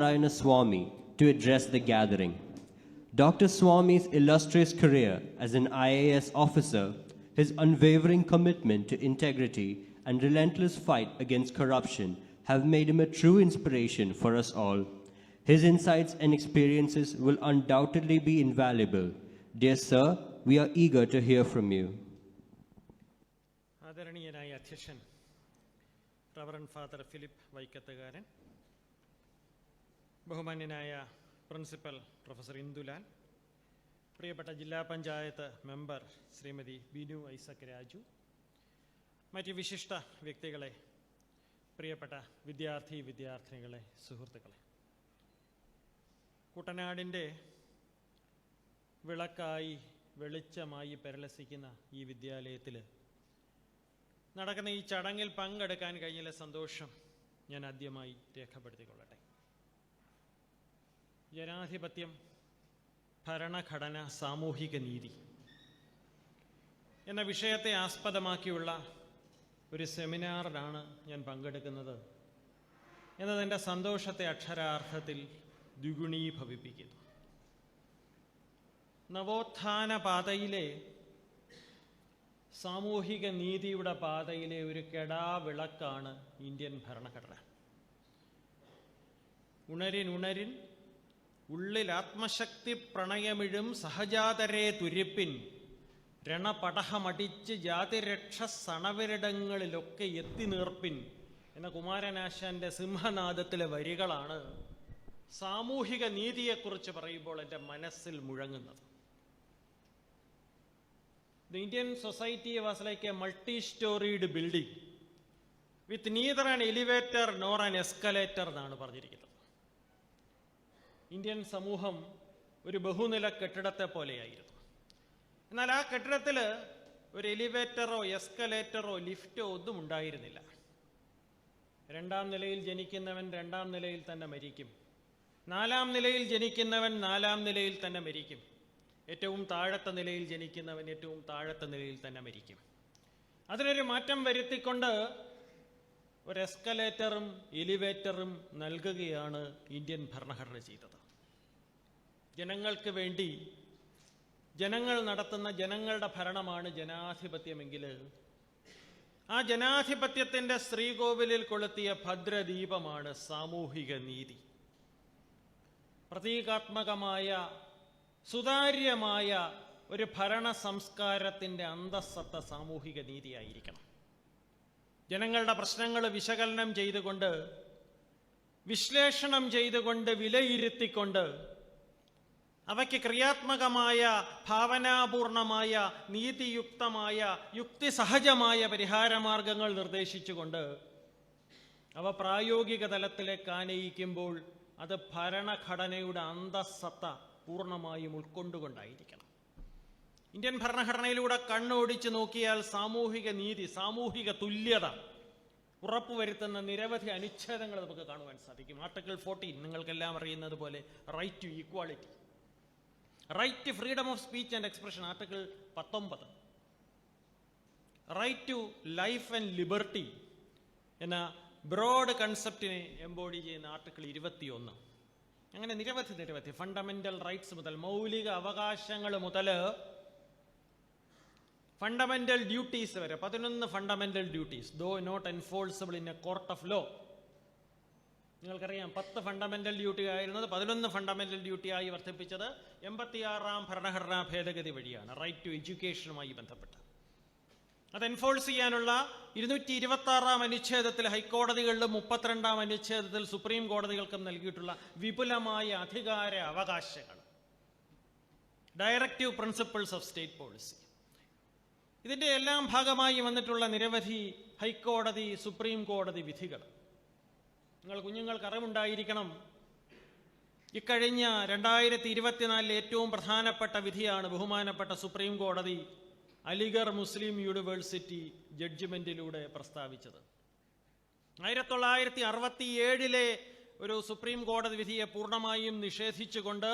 Narayana Swami to address the gathering. Dr. Swami's illustrious career as an IAS officer, his unwavering commitment to integrity, and relentless fight against corruption have made him a true inspiration for us all. His insights and experiences will undoubtedly be invaluable. Dear Sir, we are eager to hear from you. ആദരണീയനായ അധ്യക്ഷൻ reverend father Philip വൈക്കത്തുകാരൻ, ബഹുമാന്യനായ principal professor Indulal, പ്രിയപ്പെട്ട ജില്ലാ panchayat member Shrimati Binu Isaac Raju, മറ്റ് വിശിഷ്ട വ്യക്തികളെ, പ്രിയപ്പെട്ട വിദ്യാർത്ഥിനികളെ, സുഹൃത്തുക്കളെ, കുട്ടനാടിൻ്റെ വിളക്കായി വെളിച്ചമായി പരിലസിക്കുന്ന ഈ വിദ്യാലയത്തിൽ നടക്കുന്ന ഈ ചടങ്ങിൽ പങ്കെടുക്കാൻ കഴിഞ്ഞതിലെ സന്തോഷം ഞാൻ ആദ്യമായി രേഖപ്പെടുത്തിക്കൊള്ളട്ടെ. ജനാധിപത്യം, ഭരണഘടന, സാമൂഹിക നീതി എന്ന വിഷയത്തെ ആസ്പദമാക്കിയുള്ള ഒരു സെമിനാറിലാണ് ഞാൻ പങ്കെടുക്കുന്നത് എന്നതെൻ്റെ സന്തോഷത്തെ അക്ഷരാർത്ഥത്തിൽ ദ്വിഗുണീഭവിപ്പിക്കുന്നു. നവോത്ഥാന പാതയിലെ, സാമൂഹിക നീതിയുടെ പാതയിലെ ഒരു കെടാവിളക്കാണ് ഇന്ത്യൻ ഭരണഘടന. ഉണരിൻ ഉള്ളിൽ ആത്മശക്തി പ്രണയമിഴും സഹജാതരെ തുരിപ്പിൻ, രണപടഹമടിച്ച് ജാതിരക്ഷ സണവിരിടങ്ങളിലൊക്കെ എത്തി നീർപ്പിൻ എന്ന കുമാരനാശാന്റെ സിംഹനാദത്തിലെ വരികളാണ് സാമൂഹിക നീതിയെക്കുറിച്ച് പറയുമ്പോൾ എൻ്റെ മനസ്സിൽ മുഴങ്ങുന്നത്. The Indian society was like a multi-storied building with neither an elevator nor an escalator എന്നാണ് പറഞ്ഞിരിക്കുന്നത്. ഇന്ത്യൻ സമൂഹം ഒരു ബഹുനില കെട്ടിടത്തെ പോലെയായിരുന്നു. എന്നാൽ ആ കെട്ടിടത്തിൽ ഒരു എലിവേറ്ററോ എസ്കലേറ്ററോ ലിഫ്റ്റോ ഒന്നും ഉണ്ടായിരുന്നില്ല. രണ്ടാം നിലയിൽ ജനിക്കുന്നവൻ രണ്ടാം നിലയിൽ തന്നെ മരിക്കും, നാലാം നിലയിൽ ജനിക്കുന്നവൻ നാലാം നിലയിൽ തന്നെ മരിക്കും, ഏറ്റവും താഴത്തെ നിലയിൽ ജനിക്കുന്നവൻ ഏറ്റവും താഴത്തെ നിലയിൽ തന്നെ മരിക്കും. അതിനൊരു മാറ്റം വരുത്തിക്കൊണ്ട് ഒരു എസ്കലേറ്ററും എലിവേറ്ററും നൽകുകയാണ് ഇന്ത്യൻ ഭരണഘടന ചെയ്തത്. ജനങ്ങൾക്ക് വേണ്ടി ജനങ്ങൾ നടത്തുന്ന ജനങ്ങളുടെ ഭരണമാണ് ജനാധിപത്യമെങ്കിൽ ആ ജനാധിപത്യത്തിൻ്റെ ശ്രീകോവിലിൽ കൊളുത്തിയ ഭദ്രദീപമാണ് സാമൂഹിക നീതി. പ്രതീകാത്മകമായ, സുതാര്യമായ ഒരു ഭരണ സംസ്കാരത്തിൻ്റെ അന്തസ്സത്ത സാമൂഹിക നീതിയായിരിക്കണം. ജനങ്ങളുടെ പ്രശ്നങ്ങൾ വിശകലനം ചെയ്തുകൊണ്ട്, വിശ്ലേഷണം ചെയ്തുകൊണ്ട്, വിലയിരുത്തിക്കൊണ്ട് അവയ്ക്ക് ക്രിയാത്മകമായ, ഭാവനാപൂർണമായ, നീതിയുക്തമായ, യുക്തിസഹജമായ പരിഹാരമാർഗങ്ങൾ നിർദ്ദേശിച്ചുകൊണ്ട് അവ പ്രായോഗിക തലത്തിലേക്ക് ആനയിക്കുമ്പോൾ അത് ഭരണഘടനയുടെ അന്തസ്സത്ത പൂർണ്ണമായും ഉൾക്കൊണ്ടുകൊണ്ടായിരിക്കണം. ഇന്ത്യൻ ഭരണഘടനയിലൂടെ കണ്ണോടിച്ച് നോക്കിയാൽ സാമൂഹിക നീതി, സാമൂഹിക തുല്യത ഉറപ്പുവരുത്തുന്ന നിരവധി അനുച്ഛേദങ്ങൾ നമുക്ക് കാണുവാൻ സാധിക്കും. ആർട്ടിക്കിൾ 14 നിങ്ങൾക്കെല്ലാം അറിയുന്നത് പോലെ right to equality, right to freedom of speech and expression article 19, right to life and liberty എന്ന ബ്രോഡ് കൺസെപ്റ്റിനെ എംബോഡി ചെയ്യുന്ന ആർട്ടിക്കിൾ 21. അങ്ങനെ നിരവധി ഫണ്ടമെന്റൽ റൈറ്റ്സ് മുതൽ, മൗലിക അവകാശങ്ങൾ മുതൽ ഫണ്ടമെന്റൽ ഡ്യൂട്ടീസ് വരെ 11 fundamental duties, though not enforceable in a court of law. നിങ്ങൾക്കറിയാം, 10 ഫണ്ടമെന്റൽ ഡ്യൂട്ടി ആയിരുന്നത് 11 ഫണ്ടമെന്റൽ ഡ്യൂട്ടിയായി വർദ്ധിപ്പിച്ചത് 86ാം ഭരണഘടനാ ഭേദഗതി വഴിയാണ്, റൈറ്റ് ടു എഡ്യൂക്കേഷനുമായി ബന്ധപ്പെട്ട്. അത് എൻഫോഴ്സ് ചെയ്യാനുള്ള 226ാം അനുച്ഛേദത്തിൽ ഹൈക്കോടതികളിലും 32ാം അനുച്ഛേദത്തിൽ സുപ്രീം കോടതികൾക്കും നൽകിയിട്ടുള്ള വിപുലമായ അധികാര അവകാശങ്ങൾ, directive principles of state policy, ഇതിൻ്റെ എല്ലാം ഭാഗമായി വന്നിട്ടുള്ള നിരവധി ഹൈക്കോടതി, സുപ്രീം കോടതി വിധികൾ. കുഞ്ഞുങ്ങൾക്ക് അറിവുണ്ടായിരിക്കണം, ഇക്കഴിഞ്ഞ 2024 ഏറ്റവും പ്രധാനപ്പെട്ട വിധിയാണ് ബഹുമാനപ്പെട്ട സുപ്രീം കോടതി അലിഗർ മുസ്ലിം യൂണിവേഴ്സിറ്റി ജഡ്ജ്മെന്റിലൂടെ പ്രസ്താവിച്ചത്. 1967 ഒരു സുപ്രീം കോടതി വിധിയെ പൂർണ്ണമായും നിഷേധിച്ചുകൊണ്ട്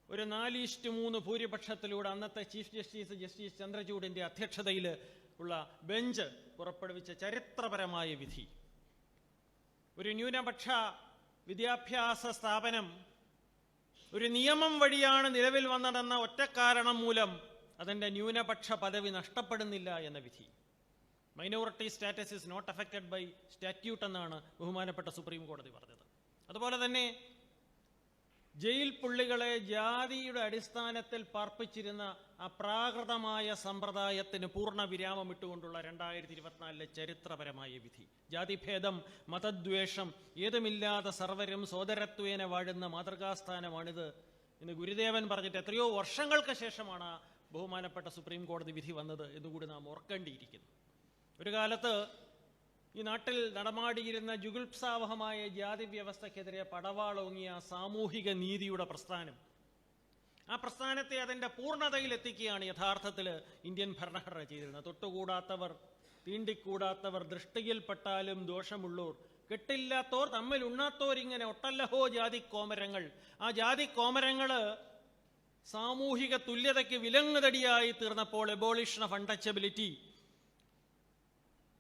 ഒരു 4:3 ഭൂരിപക്ഷത്തിലൂടെ അന്നത്തെ ചീഫ് ജസ്റ്റിസ് ചന്ദ്രചൂഡിന്റെ അധ്യക്ഷതയിൽ ഉള്ള ബെഞ്ച് പുറപ്പെടുവിച്ച ചരിത്രപരമായ വിധി ഒരു ന്യൂനപക്ഷ വിദ്യാഭ്യാസ സ്ഥാപനം ഒരു നിയമം വഴിയാണ് നിലവിൽ വന്നതെന്ന ഒറ്റക്കാരണം മൂലം അതിൻ്റെ ന്യൂനപക്ഷ പദവി നഷ്ടപ്പെടുന്നില്ല എന്ന വിധി. Minority status is not affected by statute എന്നാണ് ബഹുമാനപ്പെട്ട സുപ്രീം കോടതി പറഞ്ഞത്. അതുപോലെ തന്നെ ജയിൽ പുള്ളികളെ ജാതിയുടെ അടിസ്ഥാനത്തിൽ പാർപ്പിച്ചിരുന്ന അപ്രാകൃതമായ സമ്പ്രദായത്തിന് പൂർണ്ണ വിരാമം ഇട്ടുകൊണ്ടുള്ള 2024 ചരിത്രപരമായ വിധി. ജാതിഭേദം, മതദ്വേഷം ഏതുമില്ലാതെ സർവരും സോദരത്വേന വാഴുന്ന മാതൃകാസ്ഥാനമാണിത് എന്ന് ഗുരുദേവൻ പറഞ്ഞിട്ട് എത്രയോ വർഷങ്ങൾക്ക് ശേഷമാണ് ബഹുമാനപ്പെട്ട സുപ്രീം കോടതി വിധി വന്നത് എന്നുകൂടി നാം ഓർക്കേണ്ടിയിരിക്കുന്നു. ഒരു കാലത്ത് ഈ നാട്ടിൽ നടമാടിയിരുന്ന ജുഗുപ്സാവഹമായ ജാതി വ്യവസ്ഥക്കെതിരെ പടവാളോങ്ങിയ സാമൂഹിക നീതിയുടെ പ്രസ്ഥാനം, ആ പ്രസ്ഥാനത്തെ അതിൻ്റെ പൂർണ്ണതയിലെത്തിക്കുകയാണ് യഥാർത്ഥത്തിൽ ഇന്ത്യൻ ഭരണഘടന ചെയ്തിരുന്നത്. തൊട്ടുകൂടാത്തവർ, തീണ്ടിക്കൂടാത്തവർ, ദൃഷ്ടിയിൽപ്പെട്ടാലും ദോഷമുള്ളോർ, കെട്ടില്ലാത്തോർ, തമ്മിൽ ഉണ്ണാത്തോരിങ്ങനെ ഒട്ടല്ലഹോ ജാതിക്കോമരങ്ങൾ. ആ ജാതിക്കോമരങ്ങൾ സാമൂഹിക തുല്യതയ്ക്ക് വിലങ്ങുതടിയായി തീർന്നപ്പോൾ എബോളിഷൻ ഓഫ് അൺടച്ചബിലിറ്റി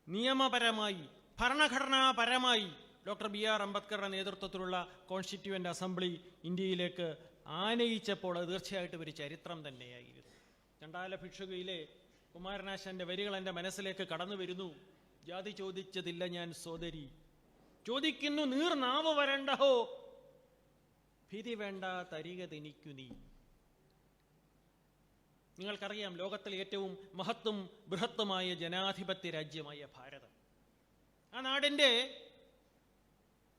നിയമപരമായി, ഭരണഘടനാപരമായി ഡോക്ടർ BR അംബേദ്കറുടെ നേതൃത്വത്തിലുള്ള കോൺസ്റ്റിറ്റ്യൂവൻ്റ് അസംബ്ലി ഇന്ത്യയിലേക്ക് ആനയിച്ചപ്പോൾ അത് തീർച്ചയായിട്ടും ഒരു ചരിത്രം തന്നെയായിരുന്നു. ചണ്ടാല ഭിക്ഷുകയിലെ കുമാരനാശാന്റെ വരികൾ എൻ്റെ മനസ്സിലേക്ക് കടന്നു വരുന്നു. ജാതി ചോദിച്ചതില്ല ഞാൻ സോദരി, ചോദിക്കുന്നു നീർനാവ് വരണ്ടഹോ, ഭീതി വേണ്ട തരിക തിനിക്കു നീ. നിങ്ങൾക്കറിയാം, ലോകത്തിലെ ഏറ്റവും മഹത്തും ബൃഹത്തുമായ ജനാധിപത്യ രാജ്യമായ ഭാരതം, ആ നാടിൻ്റെ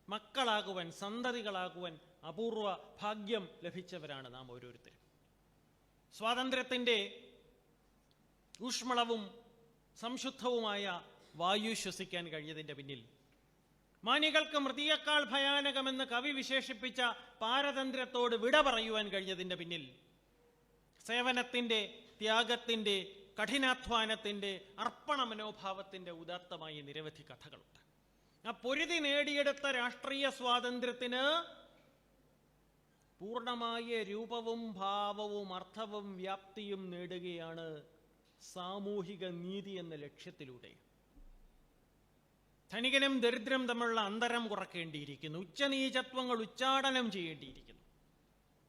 മക്കളാകുവാൻ, സന്തതികളാകുവാൻ അപൂർവ ഭാഗ്യം ലഭിച്ചവരാണ് നാം ഓരോരുത്തരും. സ്വാതന്ത്ര്യത്തിൻ്റെ ഊഷ്മളവും സംശുദ്ധവുമായ വായു ശ്വസിക്കാൻ കഴിഞ്ഞതിൻ്റെ പിന്നിൽ, മാനികൾക്ക് മൃതിയേക്കാൾ ഭയാനകമെന്ന് കവി വിശേഷിപ്പിച്ച പാരതന്ത്ര്യത്തോട് വിട പറയുവാൻ കഴിഞ്ഞതിൻ്റെ പിന്നിൽ സേവനത്തിൻ്റെ, ത്യാഗത്തിൻ്റെ, കഠിനാധ്വാനത്തിൻ്റെ, അർപ്പണ മനോഭാവത്തിൻ്റെ ഉദാത്തമായ നിരവധി കഥകളുണ്ട്. ആ പൊരുതി നേടിയെടുത്ത രാഷ്ട്രീയ സ്വാതന്ത്ര്യത്തിന് പൂർണ്ണമായ രൂപവും ഭാവവും അർത്ഥവും വ്യാപ്തിയും നേടുകയാണ് സാമൂഹിക നീതി എന്ന ലക്ഷ്യത്തിലൂടെ. ധനികനും ദരിദ്രം തമ്മിലുള്ള അന്തരം കുറയ്ക്കേണ്ടിയിരിക്കുന്നു. ഉച്ചനീചത്വങ്ങൾ ഉച്ചാടനം ചെയ്യേണ്ടിയിരിക്കുന്നു.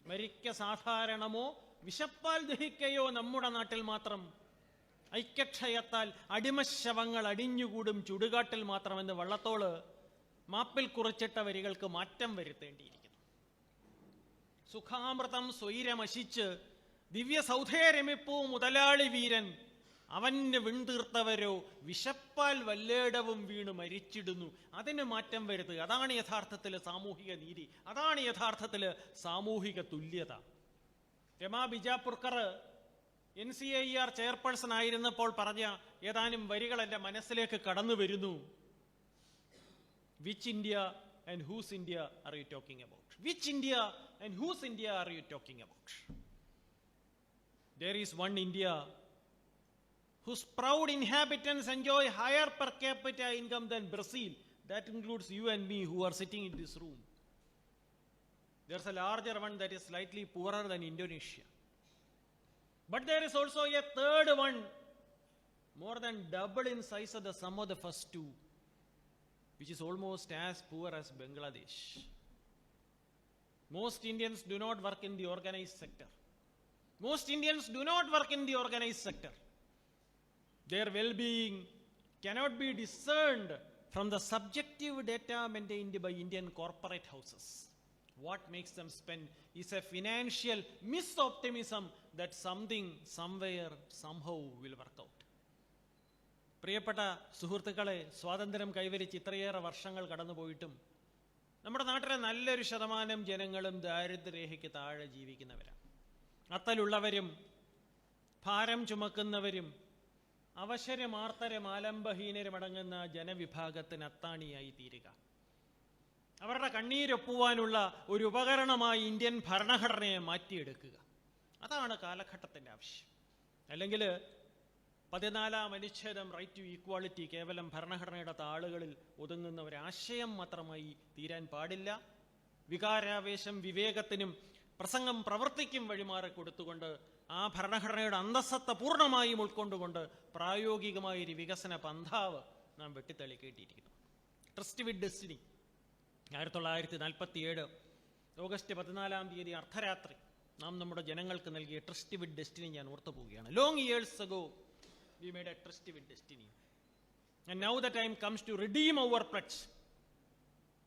മരിക്ക സാധാരണമോ വിശപ്പാൽ ദഹിക്കയോ നമ്മുടെ നാട്ടിൽ മാത്രം, ഐക്യക്ഷയത്താൽ അടിമശവങ്ങൾ അടിഞ്ഞുകൂടും ചുടുകാട്ടിൽ മാത്രമെന്ന് വള്ളത്തോള് മാപ്പിൽ കുറിച്ചിട്ട വരികൾക്ക് മാറ്റം വരുത്തേണ്ടിയിരിക്കുന്നു. സുഖാമൃതം സ്വൈരമശിച്ച് ദിവ്യസൗധേരമിപ്പൂ മുതലാളി വീരൻ, അവന് വിൺതീർത്തവരോ വിശപ്പാൽ വല്ലേടവും വീണ് മരിച്ചിടുന്നു. അതിന് മാറ്റം വരുത്തുക. അതാണ് യഥാർത്ഥത്തിൽ സാമൂഹിക നീതി, അതാണ് യഥാർത്ഥത്തിൽ സാമൂഹിക തുല്യത. രമാ ബിജാപുർക്കർ NCIR ചെയർപേഴ്സൺ ആയിരുന്നപ്പോൾ പറഞ്ഞ ഏതാനും വരികൾ എൻ്റെ മനസ്സിലേക്ക് കടന്നു വരുന്നു. Which India and whose India are you talking about? Which India and whose India are you talking about? There is one India whose proud inhabitants enjoy higher per capita income than Brazil. That includes you and me who are sitting in this room. There's a larger one that is slightly poorer than Indonesia. But there is also a third one, more than double in size of the sum of the first two, which is almost as poor as Bangladesh. Most Indians do not work in the organized sector. Most Indians do not work in the organized sector. Their well-being cannot be discerned from the subjective data maintained by Indian corporate houses. What makes them spend is a financial misoptimism that something, somewhere, somehow will work out. പ്രിയപ്പെട്ട സുഹൃത്തുക്കളെ, സ്വാതന്ത്ര്യം കൈവരിച്ച് ഇത്രയേറെ വർഷങ്ങൾ കടന്നുപോയിട്ടും നമ്മുടെ നാട്ടിലെ നല്ലൊരു ശതമാനം ജനങ്ങളും ദാരിദ്ര്യരേഖയ്ക്ക് താഴെ ജീവിക്കുന്നവരാണ്. അത്തലുള്ളവരും ഭാരം ചുമക്കുന്നവരും അവശരും ആർത്തരും ആലംബഹീനരും അടങ്ങുന്ന ജനവിഭാഗത്തിന് അത്താണിയായി തീരുക, അവരുടെ കണ്ണീരൊപ്പുവാനുള്ള ഒരു ഉപകരണമായി ഇന്ത്യൻ ഭരണഘടനയെ മാറ്റിയെടുക്കുക, അതാണ് കാലഘട്ടത്തിൻ്റെ ആവശ്യം. അല്ലെങ്കിൽ 14-ാം അനുച്ഛേദം റൈറ്റ് ടു ഈക്വാളിറ്റി കേവലം ഭരണഘടനയുടെ താളുകളിൽ ഒതുങ്ങുന്ന ഒരാശയം മാത്രമായി തീരാൻ പാടില്ല. വികാരാവേശം വിവേകത്തിനും പ്രസംഗം പ്രവൃത്തിക്കും വഴിമാറി കൊടുത്തുകൊണ്ട് ആ ഭരണഘടനയുടെ അന്തസ്സത്ത പൂർണ്ണമായും ഉൾക്കൊണ്ടുകൊണ്ട് പ്രായോഗികമായൊരു വികസന പന്ഥാവ് നാം വെട്ടിത്തളിക്കേണ്ടിയിരിക്കുന്നു. ട്രസ്റ്റ് വിത്ത് ഡെസ്റ്റിനി, 1947 ഓഗസ്റ്റ് 14 അർദ്ധരാത്രി നാം നമ്മുടെ ജനങ്ങൾക്ക് നൽകിയ ട്രസ്റ്റ് വിത്ത് ഡെസ്റ്റിനി ഞാൻ ഓർത്തു പോവുകയാണ്. Long years ago we made a tryst with destiny and now the time comes to redeem our pledge,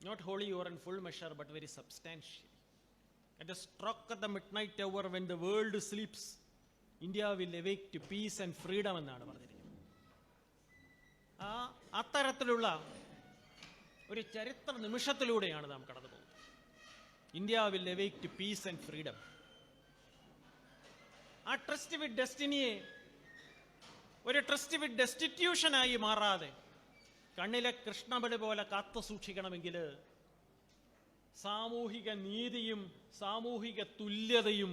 not wholly or in full measure but very substantially. At the stroke of the midnight hour when the world sleeps, India will awake to peace and freedom എന്നാണ് പറഞ്ഞിരിക്കുന്നത്. അത്തരത്തിലുള്ള ഒരു ചരിത്ര നിമിഷത്തിലൂടെയാണ് നാം കടന്നു പോകുന്നത്. India will awake to peace and freedom. ആ trust വിത്ത് ഡെസ്റ്റിനിയെ ഒരു ട്രസ്റ്റ് വിത്ത് ഡെസ്റ്റിറ്റ്യൂഷനായി മാറാതെ കണ്ണിലെ കൃഷ്ണമണി പോലെ കാത്തു സൂക്ഷിക്കണമെങ്കിൽ സാമൂഹിക നീതിയും സാമൂഹിക തുല്യതയും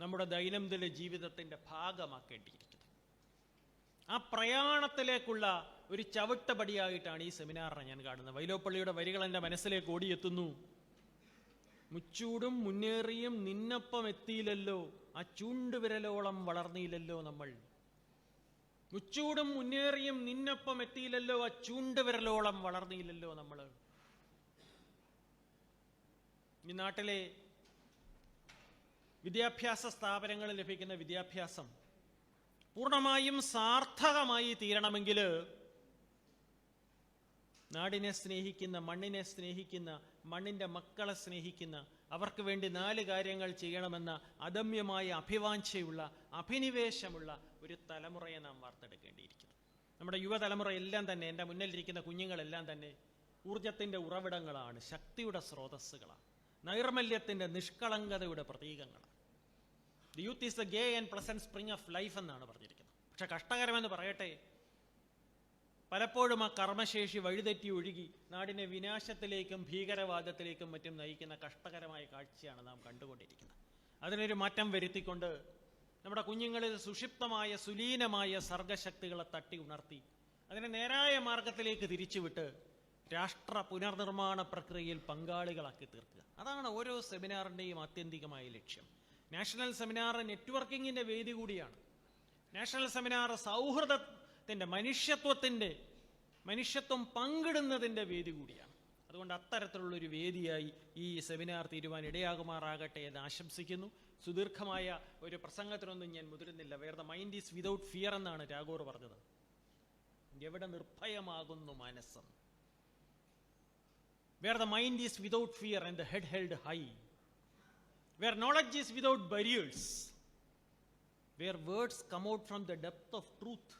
നമ്മുടെ ദൈനംദിന ജീവിതത്തിൻ്റെ ഭാഗമാക്കേണ്ടിയിരിക്കുന്നു. ആ പ്രയാണത്തിലേക്കുള്ള ഒരു ചവിട്ടുപടിയായിട്ടാണ് ഈ സെമിനാറിനെ ഞാൻ കാണുന്നത്. വൈലോപ്പള്ളിയുടെ വരികൾ എൻ്റെ മനസ്സിലേക്ക് ഓടിയെത്തുന്നു. മുച്ചൂടും മുന്നേറിയും നിന്നൊപ്പം എത്തിയില്ലല്ലോ, ആ ചൂണ്ടുവിരലോളം വളർന്നില്ലല്ലോ നമ്മൾ. മുച്ചൂടും മുന്നേറിയും നിന്നൊപ്പം എത്തിയില്ലല്ലോ, ആ ചൂണ്ടുവിരലോളം വളർന്നില്ലല്ലോ നമ്മൾ. ഈ നാട്ടിലെ വിദ്യാഭ്യാസ സ്ഥാപനങ്ങളിൽ ലഭിക്കുന്ന വിദ്യാഭ്യാസം പൂർണ്ണമായും സാർത്ഥകമായി തീരണമെങ്കിൽ നാടിനെ സ്നേഹിക്കുന്ന, മണ്ണിനെ സ്നേഹിക്കുന്ന, മണ്ണിൻ്റെ മക്കളെ സ്നേഹിക്കുന്ന, അവർക്ക് വേണ്ടി 4 കാര്യങ്ങൾ ചെയ്യണമെന്ന അദമ്യമായ അഭിവാഞ്ചയുള്ള, അഭിനിവേശമുള്ള ഒരു തലമുറയെ നാം വാർത്തെടുക്കേണ്ടിയിരിക്കുന്നു. നമ്മുടെ യുവതലമുറ എല്ലാം തന്നെ, എൻ്റെ മുന്നിലിരിക്കുന്ന കുഞ്ഞുങ്ങളെല്ലാം തന്നെ ഊർജത്തിൻ്റെ ഉറവിടങ്ങളാണ്, ശക്തിയുടെ സ്രോതസ്സുകളാണ്, നൈർമല്യത്തിൻ്റെ നിഷ്കളങ്കതയുടെ പ്രതീകങ്ങളാണ്. The youth is the gay and pleasant spring of life എന്നാണ് പറഞ്ഞിരിക്കുന്നത്. പക്ഷെ കഷ്ടകരമെന്ന് പറയട്ടെ, പലപ്പോഴും ആ കർമ്മശേഷി വഴിതെറ്റി ഒഴുകി നാടിനെ വിനാശത്തിലേക്കും ഭീകരവാദത്തിലേക്കും മറ്റും നയിക്കുന്ന കഷ്ടകരമായ കാഴ്ചയാണ് നാം കണ്ടുകൊണ്ടിരിക്കുന്നത്. അതിനൊരു മാറ്റം വരുത്തിക്കൊണ്ട് നമ്മുടെ കുഞ്ഞുങ്ങളിൽ സുഷിപ്തമായ സുലീനമായ സർഗശക്തികളെ തട്ടി ഉണർത്തി അതിനെ നേരായ മാർഗത്തിലേക്ക് തിരിച്ചുവിട്ട് രാഷ്ട്ര പുനർനിർമ്മാണ പ്രക്രിയയിൽ പങ്കാളികളാക്കി തീർക്കുക. അതാണ് ഓരോ സെമിനാറിൻ്റെയും ആത്യന്തികമായ ലക്ഷ്യം. നാഷണൽ സെമിനാർ നെറ്റ്വർക്കിങ്ങിൻ്റെ വേദി കൂടിയാണ്. നാഷണൽ സെമിനാർ സൗഹൃദത്തിൻ്റെ, മനുഷ്യത്വം പങ്കിടുന്നതിൻ്റെ വേദി കൂടിയാണ്. അതുകൊണ്ട് അത്തരത്തിലുള്ളൊരു വേദിയായി ഈ സെമിനാർ തീരുവാൻ ഇടയാകുമാറാകട്ടെ എന്ന് ആശംസിക്കുന്നു. സുദീർഘമായ ഒരു പ്രസംഗത്തിനൊന്നും ഞാൻ മുതിരുന്നില്ല. Where the mind is without fear എന്നാണ് ടാഗോർ പറഞ്ഞത്. എവിടെ നിർഭയമാകുന്നു മനസ്സം, where the mind is without fear and the head held high, where knowledge is without barriers, where words come out from the depth of truth.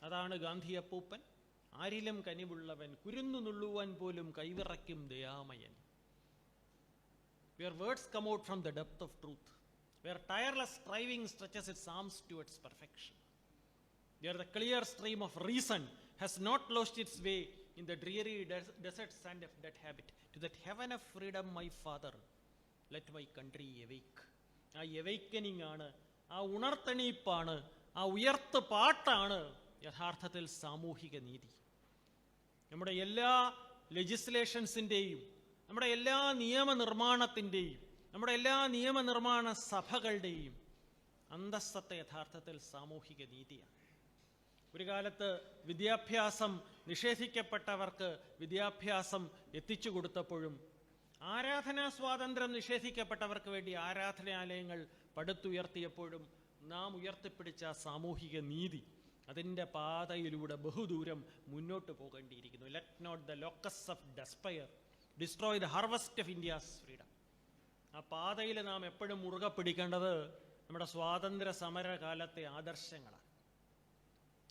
അതാണ് ഗാന്ധി അപ്പൂപ്പൻ. ആരിലും കനിവുള്ളവൻ, കുരുന്നു നുള്ളുവാൻ പോലും കൈവിറയ്ക്കും ദയാമയൻ. Where words come out from the depth of truth, where tireless striving stretches its arms towards perfection, where the clear stream of reason has not lost its way in the dreary desert sand of that habit. To that heaven of freedom, my father, let my country awake. ആ എവൈക്കനിങ് ആണ്, ആ ഉണർത്തെണീപ്പാണ്, ആ ഉയർത്ത് പാട്ടാണ് യഥാർത്ഥത്തിൽ സാമൂഹിക നീതി. നമ്മുടെ എല്ലാ ലെജിസ്ലേഷൻസിൻ്റെയും, നമ്മുടെ എല്ലാ നിയമനിർമ്മാണത്തിൻ്റെയും, നമ്മുടെ എല്ലാ നിയമനിർമ്മാണ സഭകളുടെയും അന്തസ്സത്തെ യഥാർത്ഥത്തിൽ സാമൂഹിക നീതിയാണ്. ഒരു കാലത്ത് വിദ്യാഭ്യാസം നിഷേധിക്കപ്പെട്ടവർക്ക് വിദ്യാഭ്യാസം എത്തിച്ചു കൊടുത്തപ്പോഴും ആരാധനാ സ്വാതന്ത്ര്യം നിഷേധിക്കപ്പെട്ടവർക്ക് വേണ്ടി ആരാധനാലയങ്ങൾ പടുത്തുയർത്തിയപ്പോഴും നാം ഉയർത്തിപ്പിടിച്ച സാമൂഹിക നീതി, അതിൻ്റെ പാതയിലൂടെ ബഹുദൂരം മുന്നോട്ട് പോകേണ്ടിയിരിക്കുന്നു. Let not the locust of despair destroy the harvest of India's freedom. ആ പാതയിൽ നാം എപ്പോഴും മുറുകെ പിടിക്കേണ്ടത് നമ്മുടെ സ്വാതന്ത്ര്യ സമരകാലത്തെ ആദർശങ്ങളാണ്.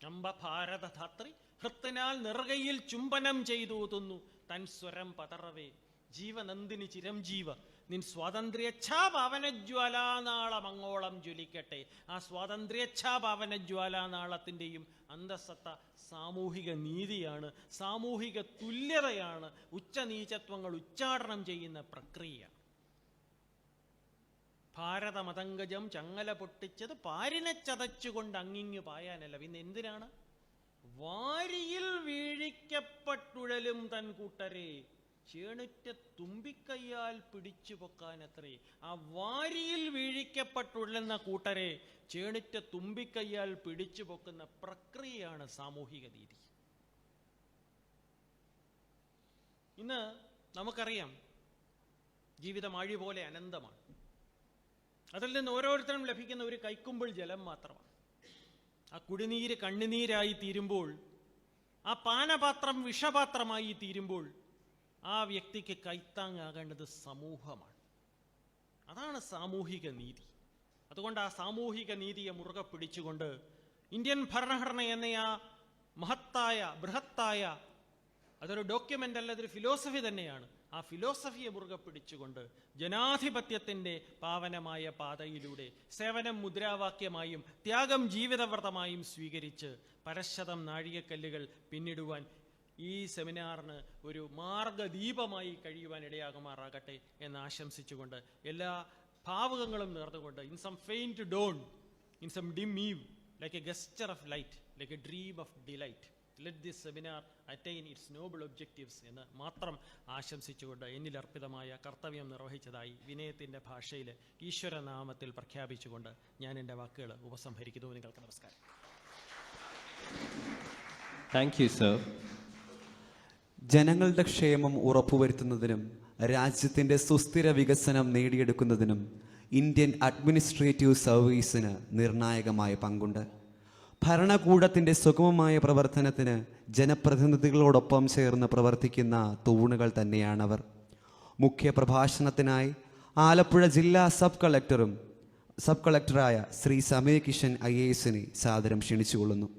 അമ്പ ഭാരതധാത്രി ഹൃത്തിനാൽ നെറുകയിൽ ചുംബനം ചെയ്തു തന്നു തൻ സ്വരം പതറവേ ജീവനന്ദിനി ചിരംജീവ നിൻ സ്വാതന്ത്ര്യേച്ഛാപാവനജ്വാലാനാളം അങ്ങോളം ജ്വലിക്കട്ടെ. ആ സ്വാതന്ത്ര്യേച്ഛാപാവനജ്വാലാനാളത്തിൻ്റെയും അന്തസ്സത്ത സാമൂഹിക നീതിയാണ്, സാമൂഹിക തുല്യതയാണ്, ഉച്ചനീചത്വങ്ങൾ ഉച്ചാടനം ചെയ്യുന്ന പ്രക്രിയയാണ്. ഭാരതമതങ്കജം ചങ്ങല പൊട്ടിച്ചത് പാരിനെ ചതച്ചുകൊണ്ട് അങ്ങിങ്ങു പായാനല്ല, പിന്നെ എന്തിനാണ്? വാരിയിൽ വീഴിക്കപ്പെട്ടുഴലും തൻ കൂട്ടരെ ചേണിറ്റ തുമ്പിക്കയ്യാൽ പിടിച്ചു പൊക്കാനത്രേ. ആ വാരിയിൽ വീഴിക്കപ്പെട്ടുഴലുന്ന കൂട്ടരെ ചേണിറ്റ തുമ്പിക്കയ്യാൽ പിടിച്ചു പൊക്കുന്ന പ്രക്രിയയാണ് സാമൂഹിക നീതി. ഇന്ന് നമുക്കറിയാം ജീവിതം ആഴി പോലെ അനന്തമാണ്. അതിൽ നിന്ന് ഓരോരുത്തരും ലഭിക്കുന്ന ഒരു കൈക്കുമ്പിൾ ജലം മാത്രമാണ്. ആ കുടിനീര് കണ്ണുനീരായി തീരുമ്പോൾ, ആ പാനപാത്രം വിഷപാത്രമായി തീരുമ്പോൾ, ആ വ്യക്തിക്ക് കൈത്താങ്ങാകേണ്ടത് സമൂഹമാണ്. അതാണ് സാമൂഹിക നീതി. അതുകൊണ്ട് ആ സാമൂഹിക നീതിയെ മുറുകെ പിടിച്ചുകൊണ്ട് ഇന്ത്യൻ ഭരണഘടന എന്ന ആ മഹത്തായ ബൃഹത്തായ, അതൊരു ഡോക്യുമെൻ്റ് അല്ല, അതൊരു ഫിലോസഫി തന്നെയാണ്. ആ ഫിലോസഫിയെ മുറുകെ പിടിച്ചുകൊണ്ട് ജനാധിപത്യത്തിൻ്റെ പാവനമായ പാതയിലൂടെ സേവനം മുദ്രാവാക്യമായും ത്യാഗം ജീവിതവ്രതമായും സ്വീകരിച്ച് പരശതം നാഴികക്കല്ലുകൾ പിന്നിടുവാൻ ഈ സെമിനാറിന് ഒരു മാർഗദീപമായി കഴിയുവാൻ ഇടയാകുമാറാകട്ടെ എന്ന് ആശംസിച്ചുകൊണ്ട് എല്ലാ ഭാവുകങ്ങളും നേർന്നുകൊണ്ട്, in some faint dawn, in some dim eve, like a cluster of light, like a dream of delight, let this seminar attain its noble objectives എന്ന് മാത്രം ആശംസിച്ചുകൊണ്ട് എന്നിലർപ്പിതമായ കർത്തവ്യം നിർവഹിച്ചതായി വിനയത്തിൻ്റെ ഭാഷയിൽ ഈശ്വരനാമത്തിൽ പ്രഖ്യാപിച്ചുകൊണ്ട് ഞാൻ എൻ്റെ വാക്കുകൾ ഉപസംഹരിക്കുന്നു. നിങ്ങൾക്ക് നമസ്കാരം. Thank you, sir. ജനങ്ങളുടെ ക്ഷേമം ഉറപ്പുവരുത്തുന്നതിനും രാജ്യത്തിൻ്റെ സുസ്ഥിര വികസനം നേടിയെടുക്കുന്നതിനും ഇന്ത്യൻ അഡ്മിനിസ്ട്രേറ്റീവ് സർവീസിന് നിർണായകമായ പങ്കുണ്ട്. ഭരണകൂടത്തിൻ്റെ സുഗമമായ പ്രവർത്തനത്തിന് ജനപ്രതിനിധികളോടൊപ്പം ചേർന്ന് പ്രവർത്തിക്കുന്ന തൂണുകൾ തന്നെയാണവർ. മുഖ്യ പ്രഭാഷണത്തിനായി ആലപ്പുഴ ജില്ലാ സബ് കളക്ടറായ ശ്രീ സമയ കിഷൻ IAS-നെ സാദരം ക്ഷണിച്ചുകൊള്ളുന്നു.